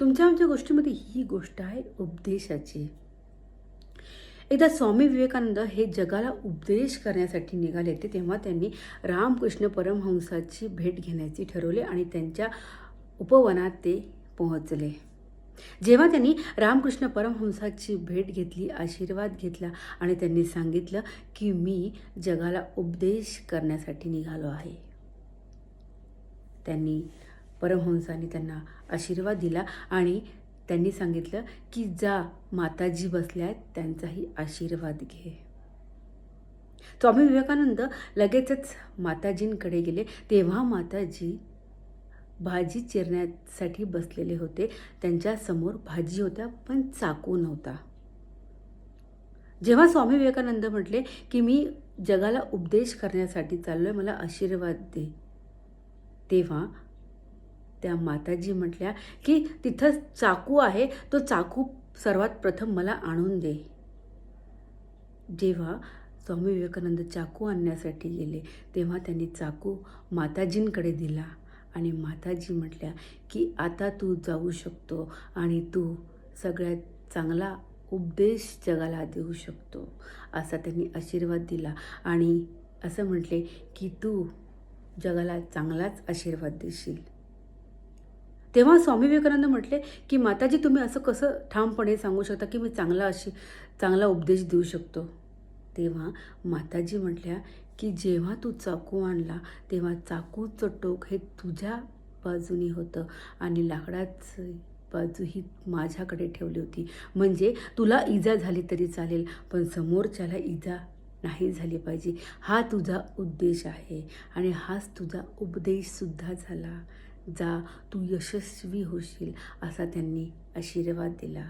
तुमच्या आमच्या गोष्टीमध्ये ही गोष्ट आहे उपदेशाची. एकदा स्वामी विवेकानंद हे जगाला उपदेश करण्यासाठी निघाले होते, तेव्हा त्यांनी रामकृष्ण परमहंसाची भेट घेण्याचे ठरवले आणि त्यांच्या उपवनात ते पोहोचले. जेव्हा त्यांनी रामकृष्ण परमहंसाची भेट घेतली, आशीर्वाद घेतला आणि त्यांनी सांगितलं की मी जगाला उपदेश करण्यासाठी निघालो आहे. परमहंसांनी त्यांना आशीर्वाद दिला आणि त्यांनी सांगितलं की जा, माताजी बसल्या आहेत, त्यांचाही आशीर्वाद घे. स्वामी विवेकानंद लगेचच माताजींकडे गेले. तेव्हा माताजी भाजी चिरण्यासाठी बसलेले होते. त्यांच्यासमोर भाजी होत्या पण चाकू नव्हता. जेव्हा स्वामी विवेकानंद म्हटले की मी जगाला उपदेश करण्यासाठी चाललोय, मला आशीर्वाद दे, तेव्हा त्या माताजी म्हटल्या की तिथं चाकू आहे, तो चाकू सर्वात प्रथम मला आणून दे. जेव्हा स्वामी विवेकानंद चाकू आणण्यासाठी गेले तेव्हा त्यांनी चाकू माताजींकडे दिला आणि माताजी म्हटल्या की आता तू जाऊ शकतो आणि तू सगळ्यात चांगला उपदेश जगाला देऊ शकतो, असा त्यांनी आशीर्वाद दिला आणि असं म्हटले की तू जगाला चांगलाच आशीर्वाद देशील. तेव्हा स्वामी विवेकानंद म्हटले की माताजी, तुम्ही असं कसं ठामपणे सांगू शकता की मी चांगला उपदेश देऊ शकतो. तेव्हा माताजी म्हटल्या की जेव्हा तू चाकू आणला तेव्हा चाकूचं टोक हे तुझ्या बाजूनी होतं आणि लाकडाची बाजू ही माझ्याकडे ठेवली होती, म्हणजे तुला इजा झाली तरी चालेल पण समोरच्याला इजा नाही झाली पाहिजे. हा तुझा उद्देश आहे आणि हाच तुझा उपदेशसुद्धा झाला. जा, तू यशस्वी होशील, असा त्यांनी आशीर्वाद दिला.